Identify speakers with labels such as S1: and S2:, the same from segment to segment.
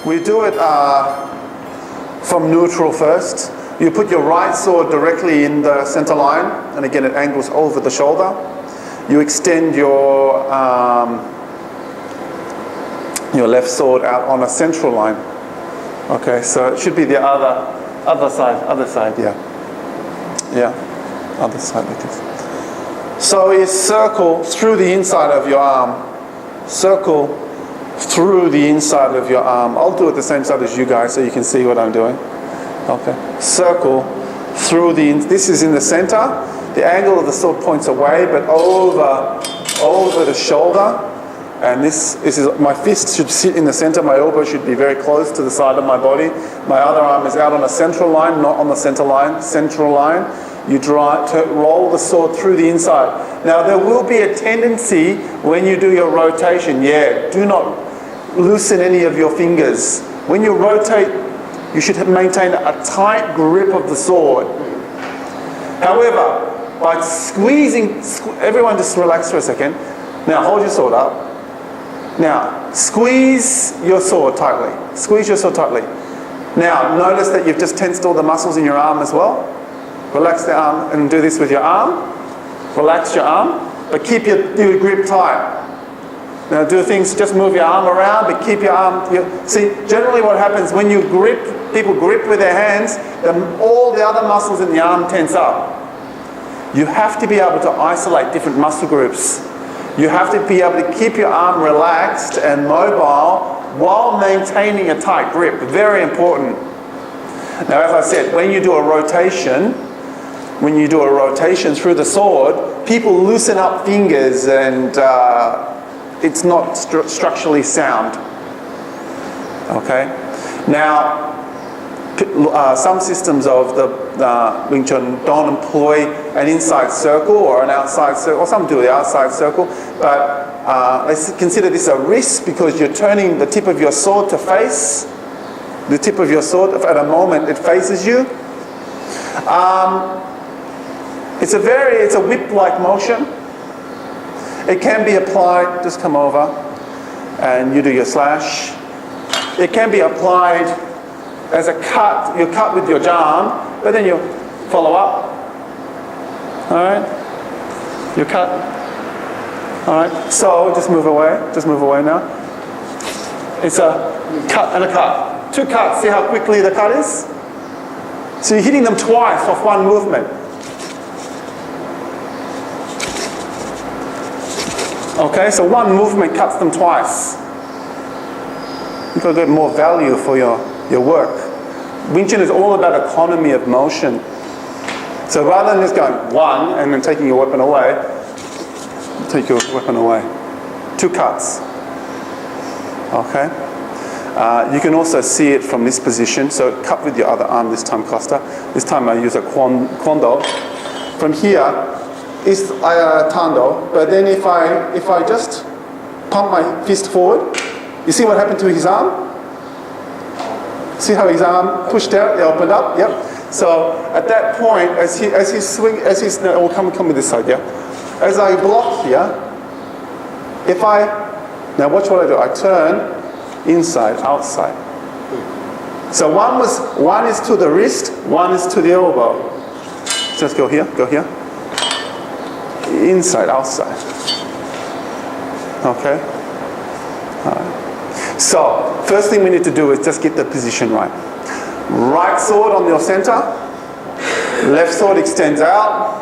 S1: We do it from neutral first. You put your right sword directly in the center line, and again it angles over the shoulder. You extend your left sword out on a central line. Okay, so it should be the other side, yeah. Yeah, other side like this. So you circle through the inside of your arm. Circle through the inside of your arm. I'll do it the same side as you guys so you can see what I'm doing. Okay. Circle through this is in the center. The angle of the sword points away, but over the shoulder. And this is, my fist should sit in the center. My elbow should be very close to the side of my body. My other arm is out on a central line, not on the center line, central line. You roll the sword through the inside. Now there will be a tendency when you do your rotation, do not loosen any of your fingers. When you rotate, you should maintain a tight grip of the sword. However, by squeezing, everyone just relax for a second. Now hold your sword up. Now squeeze your sword tightly. Squeeze your sword tightly. Now notice that you've just tensed all the muscles in your arm as well. Relax the arm and do this with your arm. Relax your arm, but keep your grip tight. Now do things, just move your arm around, but keep your arm. See, generally what happens when you grip, people grip with their hands, all the other muscles in the arm tense up. You have to be able to isolate different muscle groups. You have to be able to keep your arm relaxed and mobile while maintaining a tight grip. Very important. Now, as I said, when you do a rotation through the sword, people loosen up fingers and it's not structurally sound. Okay? Now, some systems of the Wing Chun don't employ an inside circle or an outside circle, or some do the outside circle, but let's consider this a wrist because you're turning the tip of your sword to face. The tip of your sword, at a moment it faces you. It's a whip-like motion. It can be applied, just come over and you do your slash. It can be applied as a cut. You cut with your jam, but then you follow up. Alright? You cut. Alright? So just move away now. It's a cut and a cut. 2 cuts, see how quickly the cut is? So you're hitting them twice off one movement. Okay, so one movement cuts them twice. You've got to get more value for your work. Wing Chun is all about economy of motion. So rather than just going one and then taking your weapon away, take your weapon away. 2 cuts. Okay? You can also see it from this position. So cut with your other arm this time, cluster. This time I use a kwando. From here is tando. But then if I just pump my fist forward, you see what happened to his arm? See how his arm pushed out, it opened up? Yep. So at that point, we'll come with this side, yeah? As I block here, now watch what I do. I turn inside, outside. So one is to the wrist, one is to the elbow. Just go here. Inside, outside. Okay? All right. So, first thing we need to do is just get the position right. Right sword on your center. Left sword extends out.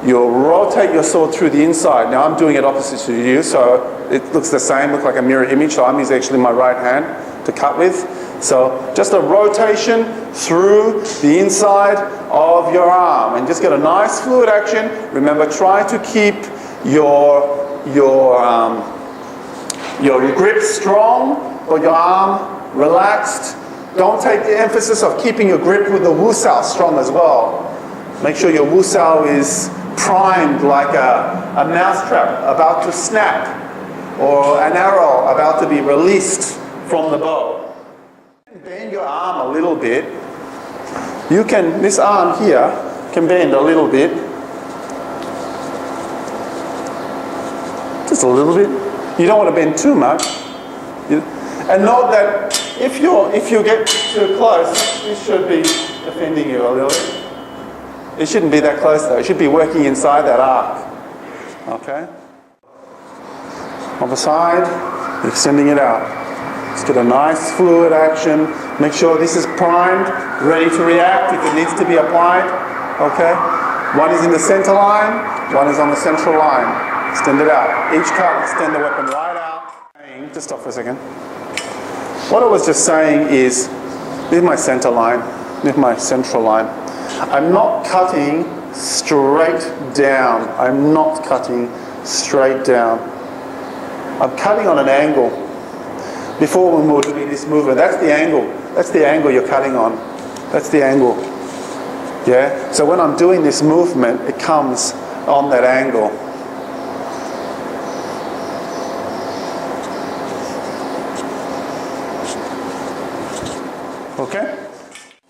S1: You'll rotate your sword through the inside. Now I'm doing it opposite to you, so it looks the same, looks like a mirror image. So I'm using actually my right hand to cut with. So just a rotation through the inside of your arm. And just get a nice fluid action. Remember, try to keep your grip strong, or your arm relaxed. Don't take the emphasis of keeping your grip with the wusao strong as well. Make sure your wusao is primed like a mousetrap about to snap, or an arrow about to be released from the bow. Bend your arm a little bit. This arm here can bend a little bit. Just a little bit. You don't want to bend too much. And note that if you get too close, it should be defending you a little bit. It shouldn't be that close though. It should be working inside that arc. Okay? Other side, extending it out. Let's get a nice fluid action. Make sure this is primed, ready to react if it needs to be applied. Okay? One is in the center line, one is on the central line. Extend it out. Each cut, extend the weapon right out. Just stop for a second. What I was just saying is, this is my center line, this is my central line. I'm not cutting straight down. I'm not cutting straight down. I'm cutting on an angle. Before when we were doing this movement, that's the angle. That's the angle you're cutting on. That's the angle. Yeah? So when I'm doing this movement, it comes on that angle. Okay?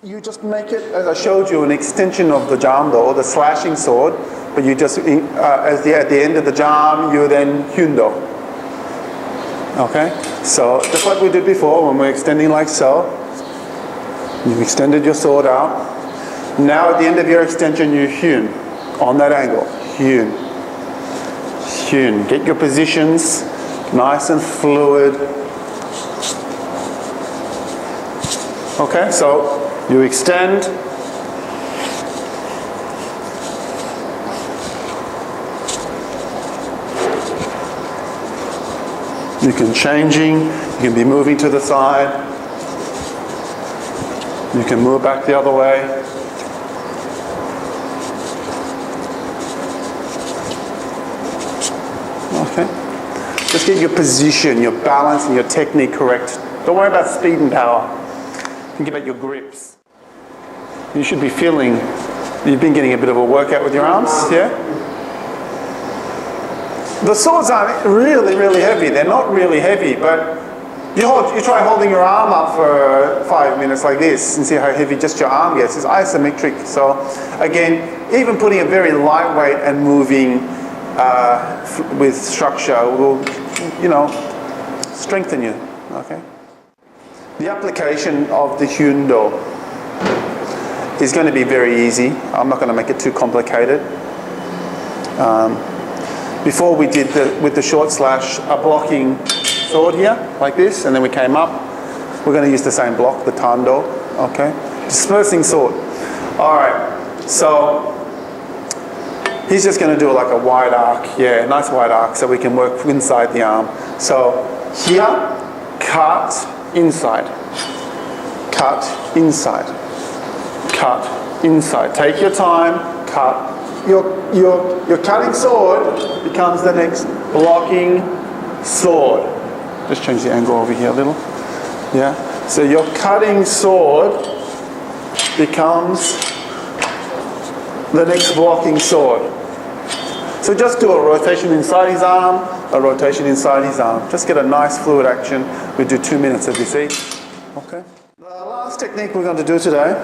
S1: You just make it, as I showed you, an extension of the jamdo, or the slashing sword, but you just, at the end of the jam, you then hyundo. Okay? So, just like we did before, when we're extending like so, you've extended your sword out. Now at the end of your extension, you hyun, on that angle. Hyun. Hyun. Get your positions nice and fluid. Okay, so you extend. You can changing, you can be moving to the side. You can move back the other way. Okay. Just get your position, your balance and your technique correct. Don't worry about speed and power. Think about your grips. You should be feeling, you've been getting a bit of a workout with your arms, yeah? The swords aren't really, really heavy. They're not really heavy, but you try holding your arm up for 5 minutes like this and see how heavy just your arm gets. It's isometric. So again, even putting a very lightweight and moving with structure will, strengthen you, okay? The application of the hyundo is going to be very easy. I'm not going to make it too complicated. Before we did with the short slash a blocking sword here, like this, and then we came up. We're going to use the same block, the tando, okay? Dispersing sword. All right, so he's just going to do like a wide arc, yeah, nice wide arc, so we can work inside the arm. So here, cut, inside, cut, inside, cut, inside. Take your time, cut. Your cutting sword becomes the next blocking sword. Just change the angle over here a little. Yeah. So your cutting sword becomes the next blocking sword. So just do a rotation inside his arm, a rotation inside his arm. Just get a nice fluid action. We do 2 minutes of this each. Okay. The last technique we're going to do today,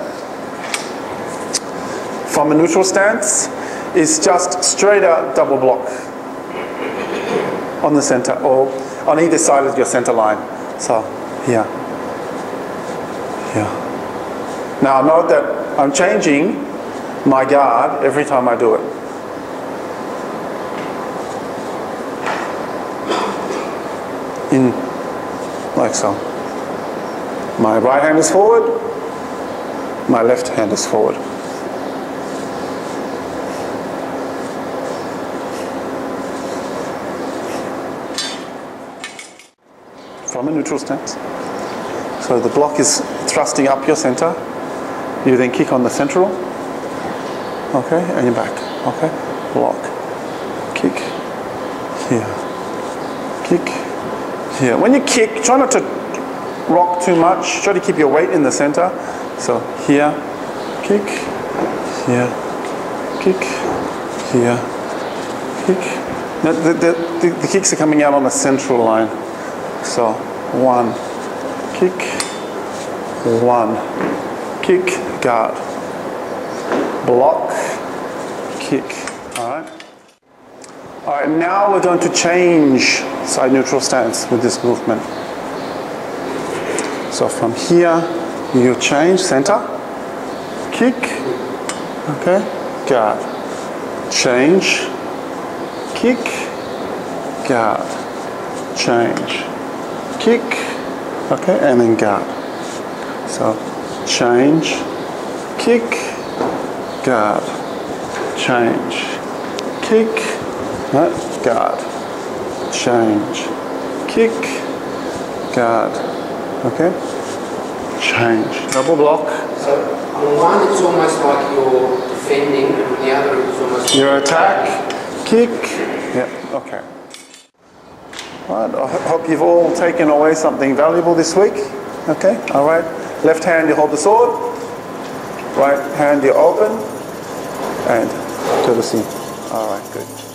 S1: from a neutral stance, is just straight out double block on the center, or on either side of your center line. So here, here. Now note that I'm changing my guard every time I do it. In like so. My right hand is forward, my left hand is forward. From a neutral stance. So the block is thrusting up your center. You then kick on the central. Okay, and you're back. Okay, block. Kick. Here. Kick. Here. When you kick, try not to rock too much. Try to keep your weight in the center. So here, kick. Here. Kick. Here. Kick. Now the kicks are coming out on the central line. So, 1, kick, 1, kick, guard, block, kick. Alright? Alright, now we're going to change side neutral stance with this movement. So from here, you change center, kick, okay, guard, change, kick, guard, change, kick, okay, and then guard. So change, kick, guard, change, kick, guard, change, kick, guard, okay, change, double block.
S2: So on one it's almost like you're defending, and on the other it's almost
S1: your attack, kick, yeah, okay. All right, I hope you've all taken away something valuable this week. Okay, all right. Left hand you hold the sword, right hand you open, and to the seam. All right, good.